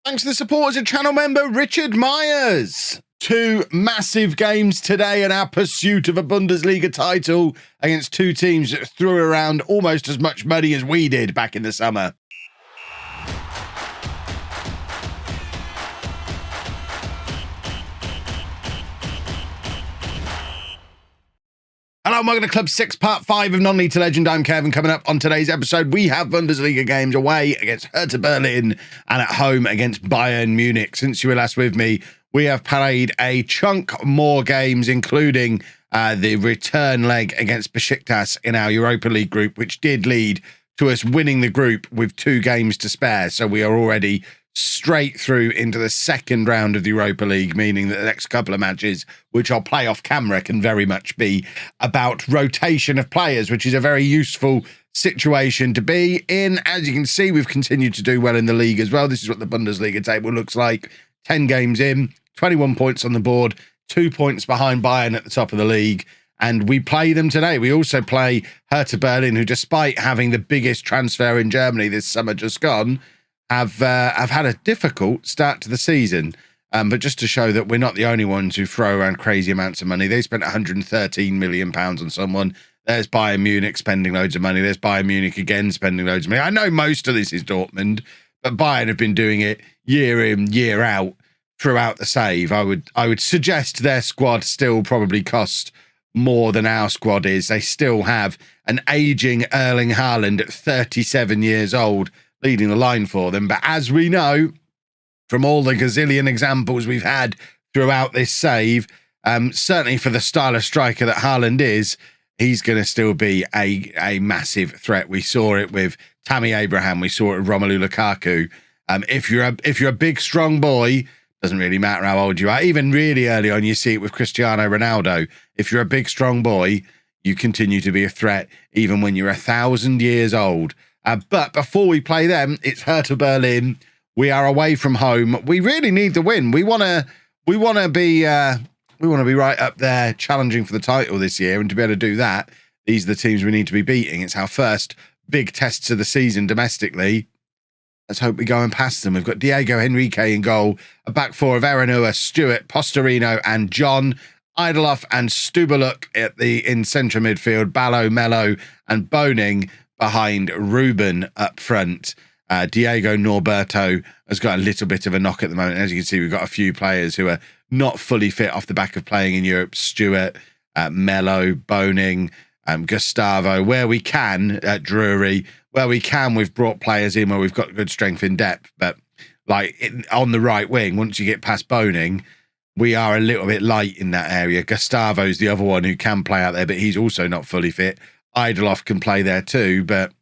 Thanks to the support as a channel member, Richard Myers. Two massive games today in our pursuit of a Bundesliga title against two teams that threw around almost as much money as we did back in the summer. Hello and welcome to Club 6, Part 5 of Non-League to Legend. I'm Kevin. Coming up on today's episode, we have Bundesliga games away against Hertha Berlin and at home against Bayern Munich. Since you were last with me, we have played a chunk more games, including the return leg against Besiktas in our Europa League group, which did lead to us winning the group with 2 games to spare. So we are already straight through into the second round of the Europa League, meaning that the next couple of matches, which I'll play off camera, can very much be about rotation of players, which is a very useful situation to be in. As you can see, we've continued to do well in the league as well. This is what the Bundesliga table looks like. 10 games in, 21 points on the board, 2 points behind Bayern at the top of the league. And we play them today. We also play Hertha Berlin, who, despite having the biggest transfer in Germany this summer just gone, have had a difficult start to the season. But just to show that we're not the only ones who throw around crazy amounts of money. They spent £113 million on someone. There's Bayern Munich spending loads of money. There's Bayern Munich again spending loads of money. I know most of this is Dortmund, but Bayern have been doing it year in, year out throughout the save. I would suggest their squad still probably cost more than our squad is. They still have an aging Erling Haaland at 37 years old leading the line for them. But as we know from all the gazillion examples we've had throughout this save, certainly for the style of striker that Haaland is, he's going to still be a massive threat. We saw it with Tammy Abraham. We saw it with Romelu Lukaku. If you're a big, strong boy, doesn't really matter how old you are. Even really early on, you see it with Cristiano Ronaldo. If you're a big, strong boy, you continue to be a threat even when you're 1,000 years old. But before we play them, it's Hertha Berlin. We are away from home. We really need the win. We want to be right up there, challenging for the title this year. And to be able to do that, these are the teams we need to be beating. It's our first big tests of the season domestically. Let's hope we go and pass them. We've got Diego Henrique in goal, a back four of Aranua, Stewart, Posterino, and John. Idoloff and Stubaluk in central midfield. Ballo, Mello, and Boning behind Ruben up front. Diego Norberto has got a little bit of a knock at the moment. As you can see, we've got a few players who are not fully fit off the back of playing in Europe. Stewart, Mello, Boning, Gustavo. Where we can, at Drury, where we can, we've brought players in where we've got good strength in depth. But on the right wing, once you get past Boning, we are a little bit light in that area. Gustavo's the other one who can play out there, but he's also not fully fit. Idoloff can play there too, but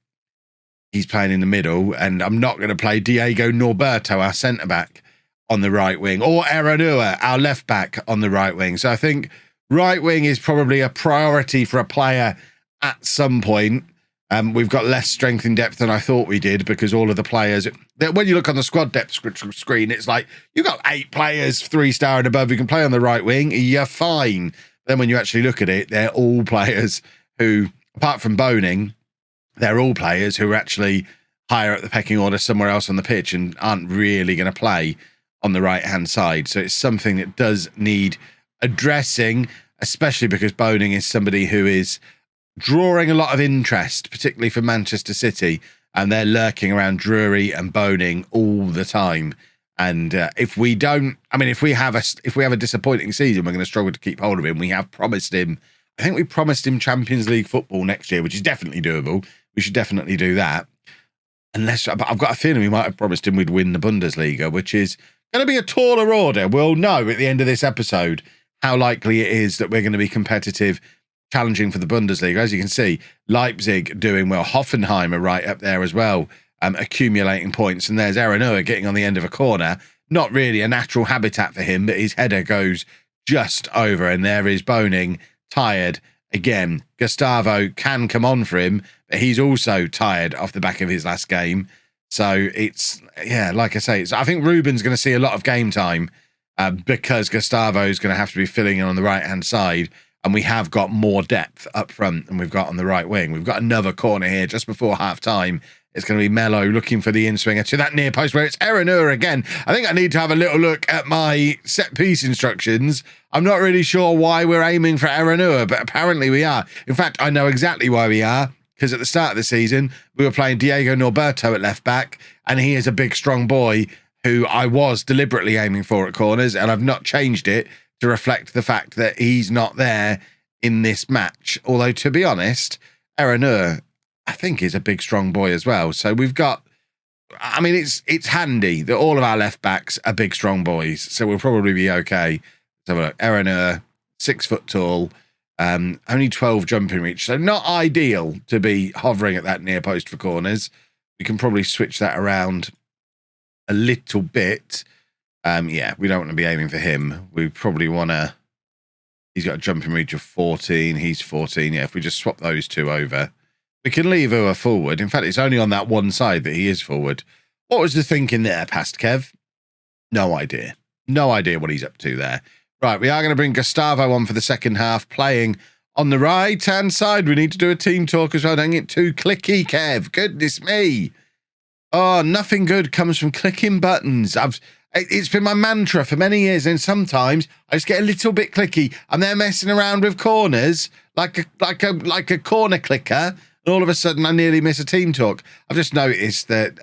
he's playing in the middle, and I'm not going to play Diego Norberto, our centre-back, on the right wing, or Aranua, our left-back, on the right wing. So I think right wing is probably a priority for a player at some point. We've got less strength in depth than I thought we did, because all of the players, when you look on the squad depth screen, it's like you've got 8 players 3-star and above who can play on the right wing. You're fine. Then when you actually look at it, they're all players who, apart from Boning, they're all players who are actually higher up the pecking order somewhere else on the pitch and aren't really going to play on the right-hand side. So it's something that does need addressing, especially because Boning is somebody who is drawing a lot of interest, particularly for Manchester City, and they're lurking around Drury and Boning all the time. And if we have a disappointing season, we're going to struggle to keep hold of him. We have promised him, I think we promised him Champions League football next year, which is definitely doable. We should definitely do that. But I've got a feeling we might have promised him we'd win the Bundesliga, which is going to be a taller order. We'll know at the end of this episode how likely it is that we're going to be competitive, challenging for the Bundesliga. As you can see, Leipzig doing well. Hoffenheim are right up there as well, accumulating points. And there's Aranua getting on the end of a corner. Not really a natural habitat for him, but his header goes just over. And there is Boning, tired again. Gustavo can come on for him, but he's also tired off the back of his last game. So it's, yeah, like I say, I think Ruben's going to see a lot of game time because Gustavo's going to have to be filling in on the right-hand side. And we have got more depth up front than we've got on the right wing. We've got another corner here just before half-time. It's going to be Mello looking for the in-swinger to that near post where it's Erenur again. I think I need to have a little look at my set-piece instructions. I'm not really sure why we're aiming for Erenur, but apparently we are. In fact, I know exactly why we are, because at the start of the season, we were playing Diego Norberto at left-back, and he is a big, strong boy who I was deliberately aiming for at corners, and I've not changed it to reflect the fact that he's not there in this match. Although, to be honest, Erenur, I think, is a big, strong boy as well. So we've got, I mean, it's handy that all of our left backs are big, strong boys. So we'll probably be okay. So look, Erenur, 6 foot tall, only 12 jumping reach. So not ideal to be hovering at that near post for corners. We can probably switch that around a little bit. Yeah, we don't want to be aiming for him. We probably want to, he's got a jumping reach of 14. He's 14. Yeah, if we just swap those two over, we can leave Ua forward. In fact, it's only on that one side that he is forward. What was the thinking there, past Kev? No idea. No idea what he's up to there. Right, we are going to bring Gustavo on for the second half, playing on the right-hand side. We need to do a team talk as well. Don't get too clicky, Kev. Goodness me. Oh, nothing good comes from clicking buttons. It's been my mantra for many years, and sometimes I just get a little bit clicky. I'm there messing around with corners like a corner clicker, and all of a sudden I nearly miss a team talk. I've just noticed that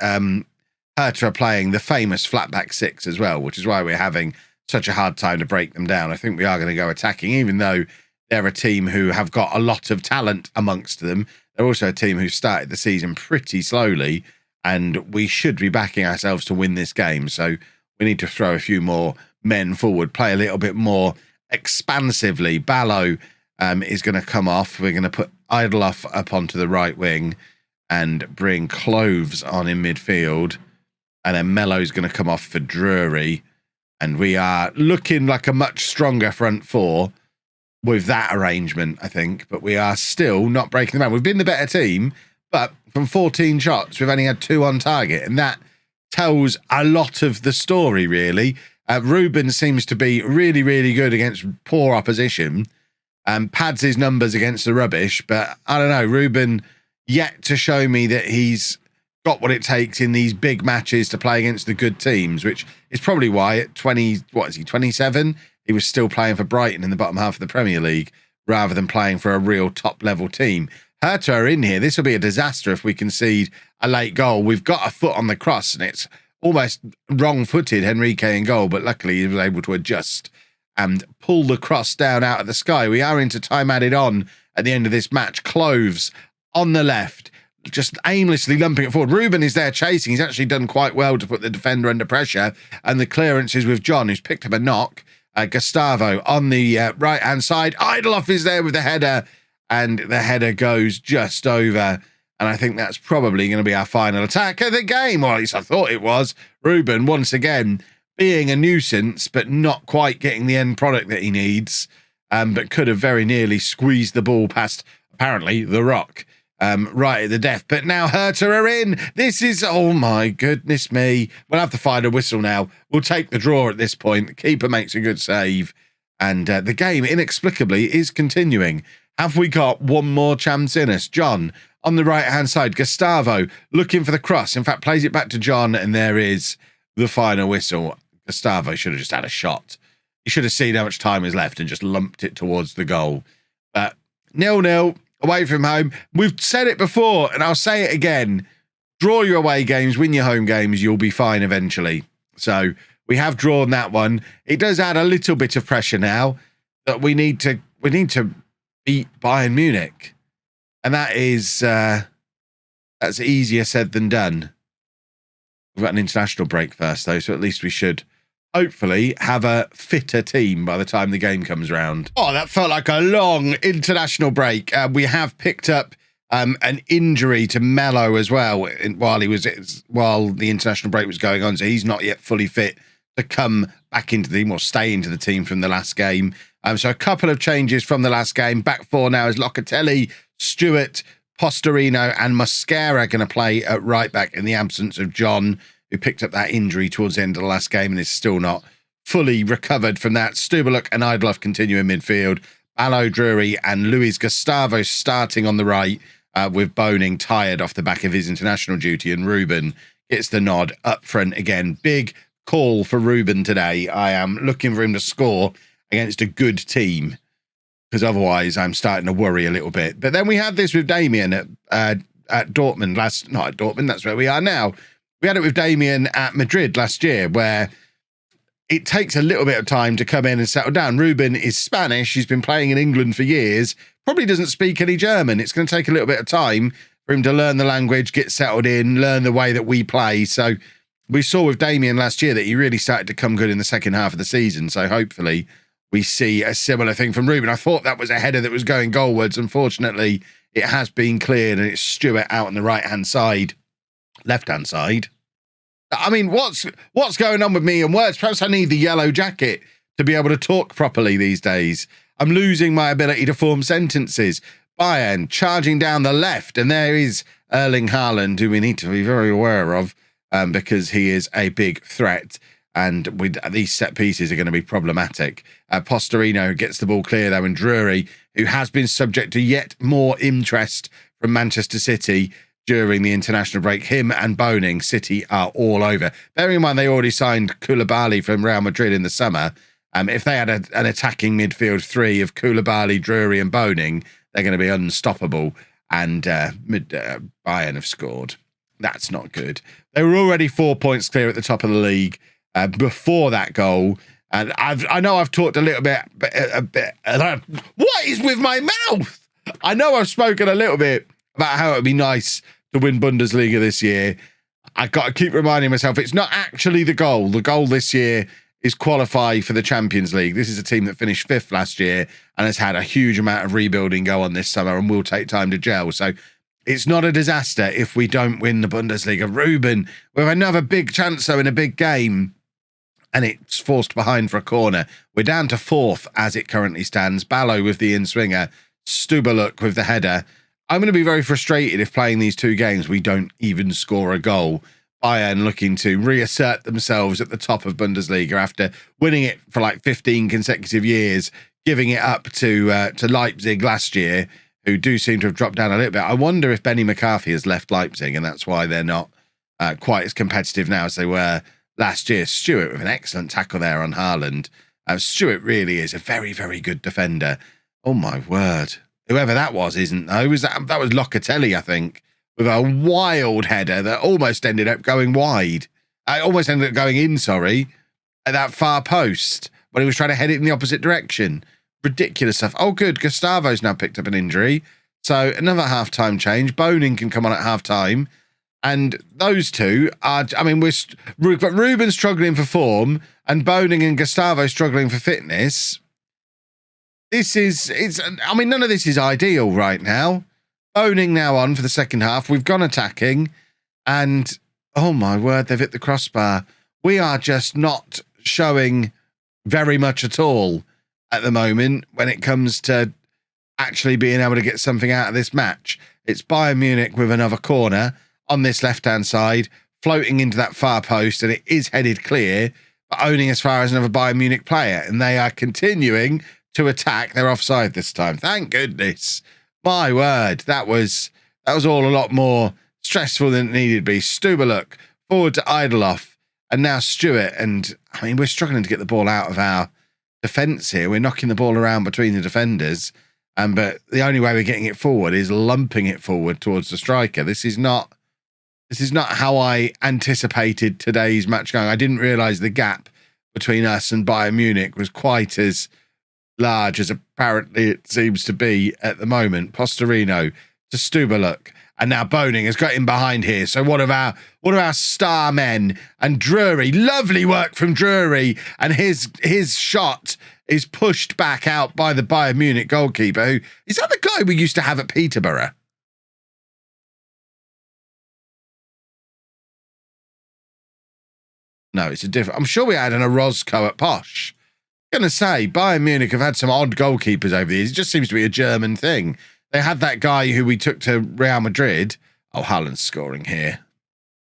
Hertha are playing the famous flat-back 6 as well, which is why we're having such a hard time to break them down. I think we are going to go attacking, even though they're a team who have got a lot of talent amongst them. They're also a team who started the season pretty slowly, and we should be backing ourselves to win this game. So we need to throw a few more men forward, play a little bit more expansively. Ballo is going to come off. We're going to put Idoloff up onto the right wing and bring Cloves on in midfield. And then Mello's going to come off for Drury. And we are looking like a much stronger front four with that arrangement, I think. But we are still not breaking them down. We've been the better team, but from 14 shots, we've only had 2 on target. And that tells a lot of the story, really. Ruben seems to be really, really good against poor opposition. Pads his numbers against the rubbish, but I don't know, Ruben yet to show me that he's got what it takes in these big matches to play against the good teams, which is probably why at 20, what is he, 27? He was still playing for Brighton in the bottom half of the Premier League rather than playing for a real top-level team. Hertha are in here. This will be a disaster if we concede a late goal. We've got a foot on the cross, and it's almost wrong-footed, Henrique in goal, but luckily he was able to adjust and pull the cross down out of the sky. We are into time added on at the end of this match. Cloves on the left, just aimlessly lumping it forward. Ruben is there chasing. He's actually done quite well to put the defender under pressure, and the clearance is with John, who's picked up a knock. Gustavo on the right-hand side. Idoloff is there with the header, and the header goes just over. And I think that's probably going to be our final attack of the game, or at least I thought it was. Ruben, once again, being a nuisance, but not quite getting the end product that he needs, but could have very nearly squeezed the ball past, apparently, the Rock, right at the death. But now Hertha are in. This is, oh my goodness me. We'll have to find a whistle now. We'll take the draw at this point. The keeper makes a good save. And the game, inexplicably, is continuing. Have we got one more chance in us? John on the right-hand side. Gustavo looking for the cross. In fact, plays it back to John, and there is the final whistle. Gustavo should have just had a shot. He should have seen how much time is left and just lumped it towards the goal. But 0-0, away from home. We've said it before, and I'll say it again. Draw your away games, win your home games, you'll be fine eventually. So we have drawn that one. It does add a little bit of pressure now that we need to beat Bayern Munich. And that is that's easier said than done. We've got an international break first, though, so at least we should hopefully have a fitter team by the time the game comes round. Oh, that felt like a long international break. We have picked up an injury to Mello as well while the international break was going on, so he's not yet fully fit to come back into the team or stay into the team from the last game. So a couple of changes from the last game. Back four now is Locatelli, Stewart, Postorino and Mosquera going to play at right back in the absence of John, who picked up that injury towards the end of the last game and is still not fully recovered from that. Stubuluk and Idoloff continue in midfield. Ballo, Drury and Luis Gustavo starting on the right. with Boning tired off the back of his international duty, and Ruben gets the nod up front again. Big call for Ruben today. I am looking for him to score against a good team, because otherwise I'm starting to worry a little bit. But then we had this with Damien at Dortmund not at Dortmund, that's where we are now. We had it with Damien at Madrid last year, where it takes a little bit of time to come in and settle down. Ruben is Spanish. He's been playing in England for years. Probably doesn't speak any German. It's going to take a little bit of time for him to learn the language, get settled in, learn the way that we play. So we saw with Damien last year that he really started to come good in the second half of the season. So hopefully we see a similar thing from Ruben. I thought that was a header that was going goalwards. Unfortunately, it has been cleared, and it's Stewart out on the right-hand side, left-hand side. I mean, what's going on with me and words? Perhaps I need the yellow jacket to be able to talk properly these days. I'm losing my ability to form sentences. Bayern charging down the left, and there is Erling Haaland, who we need to be very aware of, because he is a big threat. And with these set pieces are going to be problematic. Posterino gets the ball clear, though, and Drury, who has been subject to yet more interest from Manchester City during the international break. Him and Boning, City are all over. Bearing in mind they already signed Koulibaly from Real Madrid in the summer. If they had an attacking midfield three of Koulibaly, Drury and Boning, they're going to be unstoppable. And Bayern have scored. That's not good. They were already 4 points clear at the top of the league before that goal. And I know I've talked a little bit. What is with my mouth? I know I've spoken a little bit about how it would be nice to win Bundesliga this year. I've got to keep reminding myself it's not actually the goal. The goal this year is qualify for the Champions League. This is a team that finished 5th last year and has had a huge amount of rebuilding go on this summer and will take time to gel. So it's not a disaster if we don't win the Bundesliga. Ruben with another big chance, though, in a big game, and it's forced behind for a corner. We're down to 4th as it currently stands. Ballo with the in-swinger. Stubaluk with the header. I'm going to be very frustrated if playing these two games we don't even score a goal. Bayern looking to reassert themselves at the top of Bundesliga after winning it for like 15 consecutive years, giving it up to Leipzig last year, who do seem to have dropped down a little bit. I wonder if Benny McCarthy has left Leipzig and that's why they're not quite as competitive now as they were last year. Stewart with an excellent tackle there on Haaland. Stewart really is a very, very good defender. Oh my word. Whoever that was isn't though. That was Locatelli, I think, with a wild header that almost ended up going wide. Almost ended up going in, at that far post when he was trying to head it in the opposite direction. Ridiculous stuff. Oh, good. Gustavo's now picked up an injury. So another half-time change. Boning can come on at half-time. And those two are, I mean, we've got Ruben struggling for form and Boning and Gustavo struggling for fitness. None of this is ideal right now. Boning now on for the second half. We've gone attacking and, oh my word, they've hit the crossbar. We are just not showing very much at all at the moment when it comes to actually being able to get something out of this match. It's Bayern Munich with another corner on this left-hand side, floating into that far post, and it is headed clear, but owning as far as another Bayern Munich player, and they are continuing to attack. They're offside this time. Thank goodness. My word, that was all a lot more stressful than it needed to be. Stubaluk forward to Idoloff, and now Stewart. And I mean, we're struggling to get the ball out of our defence here. We're knocking the ball around between the defenders, but the only way we're getting it forward is lumping it forward towards the striker. This is not how I anticipated today's match going. I didn't realise the gap between us and Bayern Munich was quite as large as apparently it seems to be at the moment. Posterino to Stubaluk, and now Boning has got him behind here. So one of our star men, and Drury, lovely work from Drury, and his shot is pushed back out by the Bayern Munich goalkeeper. Who is that? The guy we used to have at Peterborough? No, it's a different. I'm sure we had an Orozco at Posh. I'm going to say, Bayern Munich have had some odd goalkeepers over the years. It just seems to be a German thing. They had that guy who we took to Real Madrid. Oh, Haaland's scoring here.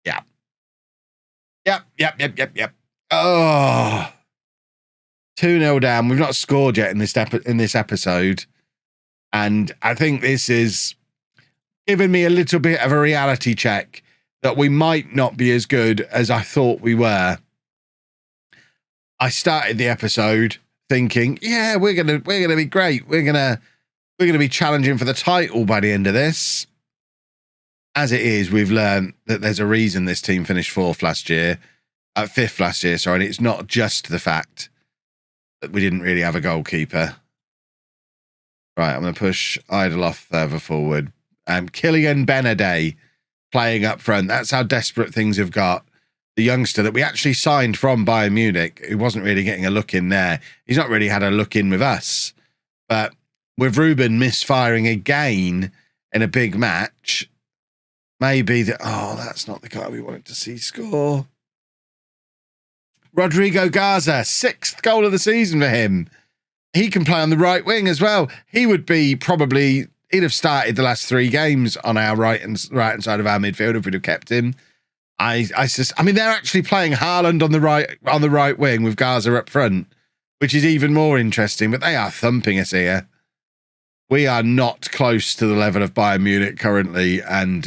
Yeah. Yep. Oh. 2-0 down. We've not scored yet in this episode. And I think this is given me a little bit of a reality check that we might not be as good as I thought we were. I started the episode thinking, yeah, we're gonna be great. We're gonna be challenging for the title by the end of this. As it is, we've learned that there's a reason this team finished fifth last year. Sorry, and it's not just the fact that we didn't really have a goalkeeper. Right, I'm going to push Idle off further forward. Kylian Benaday playing up front. That's how desperate things have got. The youngster that we actually signed from Bayern Munich, who wasn't really getting a look in there. He's not really had a look in with us. But with Ruben misfiring again in a big match, maybe that's not the guy we wanted to see score. Rodrigo Garza, 6th goal of the season for him. He can play on the right wing as well. He would be he'd have started the last 3 games on our right hand side of our midfield if we'd have kept him. I mean, they're actually playing Haaland on the right wing with Garza up front, which is even more interesting. But they are thumping us here. We are not close to the level of Bayern Munich currently, and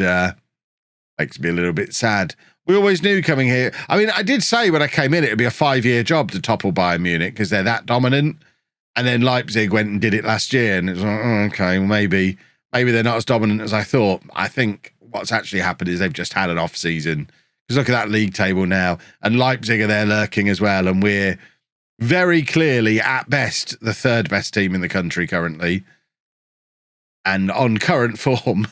makes me a little bit sad. We always knew coming here. I mean, I did say when I came in, it would be a 5-year job to topple Bayern Munich because they're that dominant. And then Leipzig went and did it last year, and it was like, okay, well, maybe they're not as dominant as I thought. I think what's actually happened is they've just had an off season. Because look at that league table now, and Leipzig are there lurking as well, and we're very clearly, at best, the 3rd best team in the country currently. And on current form,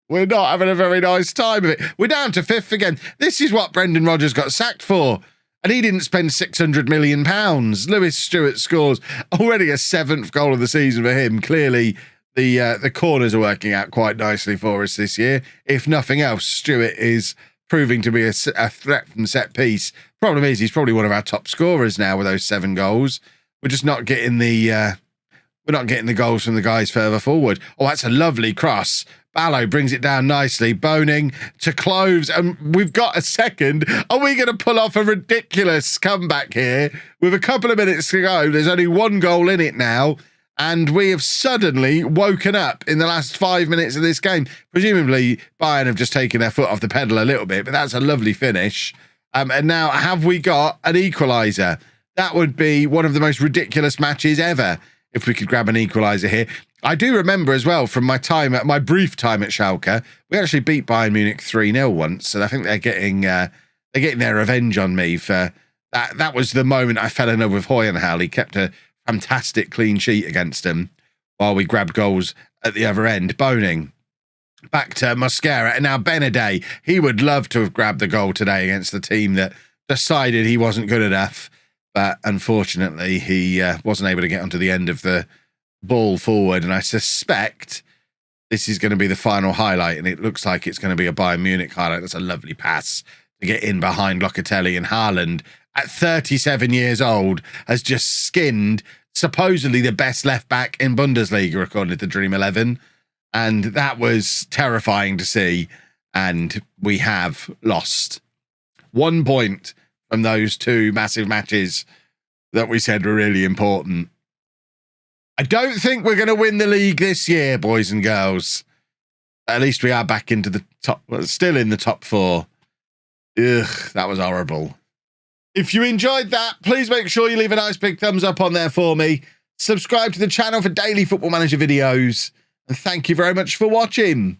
we're not having a very nice time of it. We're down to 5th again. This is what Brendan Rodgers got sacked for. And he didn't spend £600 million. Lewis Stewart scores already a 7th goal of the season for him. Clearly, the corners are working out quite nicely for us this year. If nothing else, Stewart is proving to be a threat from set piece. Problem is, he's probably one of our top scorers now with those 7 goals. We're just not getting the goals from the guys further forward. Oh, that's a lovely cross. Ballo brings it down nicely. Boning to Cloves. And we've got a second. Are we going to pull off a ridiculous comeback here? With a couple of minutes to go, there's only 1 goal in it now. And we have suddenly woken up in the last 5 minutes of this game. Presumably, Bayern have just taken their foot off the pedal a little bit, but that's a lovely finish. And now, have we got an equaliser? That would be one of the most ridiculous matches ever if we could grab an equaliser here. I do remember as well from my brief time at Schalke, we actually beat Bayern Munich 3-0 once, and I think they're getting their revenge on me for that. That was the moment I fell in love with Hoyenhal. He kept a fantastic clean sheet against him while we grabbed goals at the other end. Boning back to Mosquera, and now Benaday. He would love to have grabbed the goal today against the team that decided he wasn't good enough, but unfortunately he wasn't able to get onto the end of the ball forward, and I suspect this is going to be the final highlight, and it looks like it's going to be a Bayern Munich highlight. That's a lovely pass to get in behind Locatelli, and Haaland, at 37 years old, has just skinned supposedly the best left-back in Bundesliga, according to Dream 11, and that was terrifying to see, and we have lost 1 point from those 2 massive matches that we said were really important. I don't think we're going to win the league this year, boys and girls. At least we are back into the top, still in the top 4. Ugh, that was horrible. If you enjoyed that, please make sure you leave a nice big thumbs up on there for me. Subscribe to the channel for daily Football Manager videos. And thank you very much for watching.